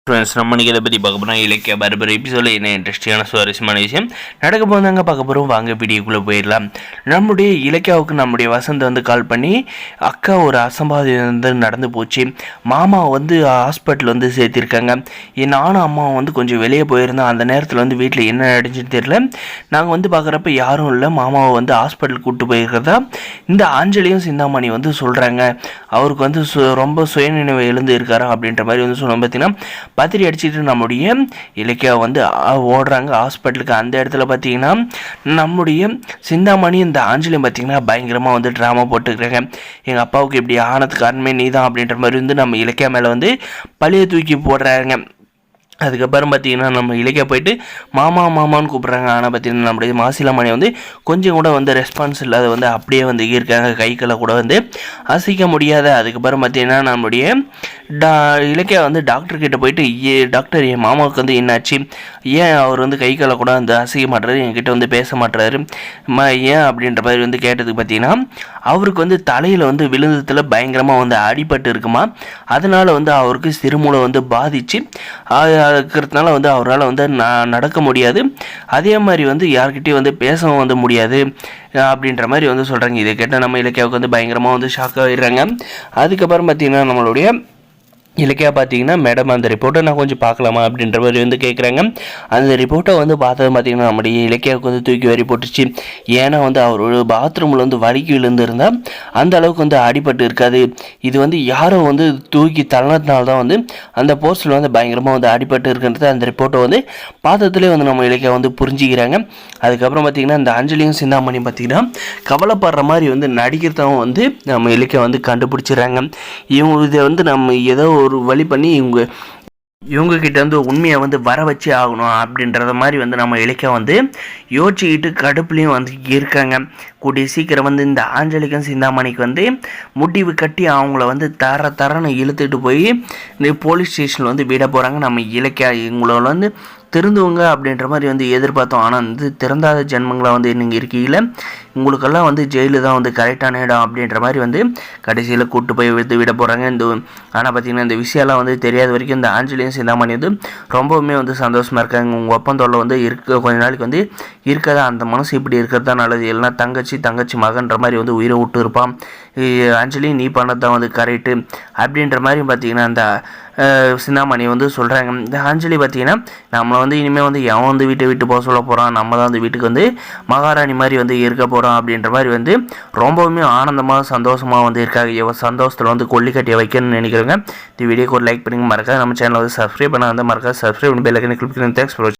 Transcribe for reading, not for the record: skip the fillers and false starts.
Friends நம்ம இதை பற்றி பார்க்க போகிறோம். இலக்கிய பரபர எபிசோடில் என்ன இன்ட்ரெஸ்டிங்கான சுவாரஸ்யமான விஷயம் நடக்க போதாங்க பார்க்க போகிறோம். வாங்க வீடியோக்குள்ளே போயிடலாம். நம்முடைய இலக்கியாவுக்கு நம்முடைய வசந்த் வந்து கால் பண்ணி, அக்கா ஒரு அசம்பாவிதம் வந்து நடந்து போச்சு, மாமா வந்து ஹாஸ்பிட்டல் வந்து சேர்த்திருக்காங்க, நானும் அம்மாவும் வந்து கொஞ்சம் வெளியே போயிருந்தோம், அந்த நேரத்தில் வந்து வீட்டில் என்ன நடந்துச்சுன்னு தெரியல, நாங்கள் வந்து பார்க்குறப்ப யாரும் இல்லை, மாமாவை வந்து ஹாஸ்பிட்டல் கூப்பிட்டு போயிருக்கிறதா இந்த ஆஞ்சலியும் சிந்தாமணி வந்து சொல்கிறாங்க. அவருக்கு வந்து ரொம்ப சுயநினைவு எழுந்து இருக்காரா அப்படின்ற மாதிரி வந்து சொன்னோம். பார்த்தீங்கன்னா பத்திரி அடிச்சுட்டு நம்முடைய இலக்கியா வந்து ஓடுறாங்க ஹாஸ்பிட்டலுக்கு. அந்த இடத்துல பார்த்தீங்கன்னா நம்முடைய சிந்தாமணி இந்த ஆஞ்சலியும் பார்த்தீங்கன்னா பயங்கரமாக வந்து ட்ராமா போட்டுக்கிறாங்க. எங்கள் அப்பாவுக்கு இப்படி ஆனதுக்கு காரணமே நீ தான் அப்படின்ற மாதிரி வந்து நம்ம இலக்கியா மேலே வந்து பழிய தூக்கி போடுறாங்க. அதுக்கப்புறம் பார்த்தீங்கன்னா நம்ம இலக்கியா போயிட்டு மாமா மாமான்னு கூப்பிட்றாங்க. ஆனால் பார்த்தீங்கன்னா நம்முடைய மாசிலாமணி வந்து கொஞ்சம் கூட வந்து ரெஸ்பான்ஸ் இல்லாத வந்து அப்படியே வந்து இருக்காங்க, கைகளை கூட வந்து அசைக்க முடியாத. அதுக்கப்புறம் பார்த்தீங்கன்னா நம்முடைய இலக்கியா வந்து டாக்டர்கிட்ட போயிட்டு, டாக்டர் என் மாமாவுக்கு வந்து என்னாச்சு, ஏன் அவர் வந்து கைகளை கூட வந்து அசைக்க மாட்டுறாரு, என்கிட்ட வந்து பேச மாட்டுறாரு, ஏன் அப்படின்ற மாதிரி வந்து கேட்டதுக்கு பார்த்தீங்கன்னா அவருக்கு வந்து தலையில் வந்து விழுந்ததில் பயங்கரமாக வந்து அடிபட்டு இருக்குமா, அதனால் வந்து அவருக்கு சிறுமூளை வந்து பாதிச்சு இருக்கிறதுனால வந்து அவரால் வந்து நடக்க முடியாது, அதே மாதிரி வந்து யார்கிட்டையும் வந்து பேசவும் வந்து முடியாது அப்படின்ற மாதிரி வந்து சொல்கிறாங்க. இதை கேட்டால் நம்ம இலக்கியாவுக்கு வந்து பயங்கரமாக வந்து ஷாக் ஆகிடுறாங்க. அதுக்கப்புறம் பார்த்திங்கன்னா நம்மளுடைய இலக்கியா பார்த்தீங்கன்னா, மேடம் அந்த ரிப்போர்ட்டை நான் கொஞ்சம் பார்க்கலாமா அப்படின்ற மாதிரி வந்து கேட்குறாங்க. அந்த ரிப்போர்ட்டை வந்து பார்த்தது பார்த்திங்கன்னா நம்முடைய இலக்கியாவுக்கு வந்து தூக்கி வரி போட்டுச்சு. ஏன்னா வந்து அவரோட பாத்ரூமில் வந்து வலிக்கு விழுந்திருந்தால் அந்த அளவுக்கு வந்து அடிபட்டு இருக்காது, இது வந்து யாரோ வந்து தூக்கி தள்ளதுனால தான் வந்து அந்த போஸ்டில் வந்து பயங்கரமாக வந்து அடிபட்டு இருக்குன்றது அந்த ரிப்போர்ட்டை வந்து பார்த்ததுலேயே வந்து நம்ம இலக்கியா வந்து புரிஞ்சிக்கிறாங்க. அதுக்கப்புறம் பார்த்திங்கன்னா இந்த அஞ்சலியும் சிந்தாமணியும் பார்த்திங்கன்னா கவலைப்படுற மாதிரி வந்து நடிக்கிறதும் வந்து நம்ம இலக்கியா வந்து கண்டுபிடிச்சிடுறாங்க. இவங்க இதை வந்து நம்ம ஏதோ ஒரு வழி பண்ணி இவங்கக்கிட்ட வந்து உண்மையை வந்து வர வச்சு ஆகணும் அப்படின்றத மாதிரி வந்து நம்ம இலக்கியா வந்து யோசிச்சுக்கிட்டு கடுப்புலையும் வந்து இருக்காங்க. கூடிய சீக்கிரம் வந்து இந்த ஆஞ்சலிக்கும் சிந்தாமணிக்கு வந்து முடிவு கட்டி அவங்கள வந்து தரன்னு இழுத்துட்டு போய் இந்த போலீஸ் ஸ்டேஷனில் வந்து விட போகிறாங்க. நம்ம இலக்கியா இவங்கள வந்து திருந்துவங்க அப்படின்ற மாதிரி வந்து எதிர்பார்த்தோம். ஆனால் வந்து திறந்தாத ஜென்மங்களாக வந்து நீங்கள் இருக்கீங்கள, உங்களுக்கெல்லாம் வந்து ஜெயிலு தான் வந்து கரெக்டான இடம் அப்படின்ற மாதிரி வந்து கடைசியில் கூப்பிட்டு போய் விட போகிறாங்க. ஆனால் பார்த்திங்கன்னா இந்த விஷயம்லாம் வந்து தெரியாத வரைக்கும் இந்த ஆஞ்சலியும் சிந்தாமணி வந்து ரொம்பவுமே வந்து சந்தோஷமாக இருக்காங்க. உங்கள் ஒப்பந்தோட வந்து கொஞ்ச நாளைக்கு வந்து இருக்காதா, அந்த மனசு இப்படி இருக்கிறது தான் நல்லது, இல்லைனா தங்கச்சி மகன்ற மாதிரி வந்து உயிரை விட்டு இருப்பான், அஞ்சலி நீ பண்ணது தான் வந்து கரெக்டு அப்படின்ற மாதிரி பார்த்திங்கன்னா அந்த சிந்தாமணி வந்து சொல்கிறாங்க. இந்த அஞ்சலி பார்த்திங்கன்னா நம்மளை வந்து இனிமேல் வந்து எவன் வந்து வீட்டை விட்டு போக சொல்ல போகிறான், நம்ம தான் வந்து வீட்டுக்கு வந்து மகாராணி மாதிரி வந்து இருக்க போகிறோம் அப்படின்ற மாதிரி வந்து ரொம்பவுமே ஆனந்தமாக சந்தோஷமாக வந்து இருக்காங்க. சந்தோஷத்தில் வந்து கொல்லிக்கட்டியை வைக்கணும்னு நினைக்கிறேங்க. இந்த வீடியோக்கு ஒரு லைக் பண்ணுங்க, மறக்காது நம்ம சேனலை வந்து சப்ஸ்கிரைப் பண்ண வந்து மறக்காது சப்ஸ்கிரைப் பண்ணி பெல் ஐகானை கிளிக் பண்ணுங்க. தேங்க்ஸ் ஃபார் வாட்சிங்.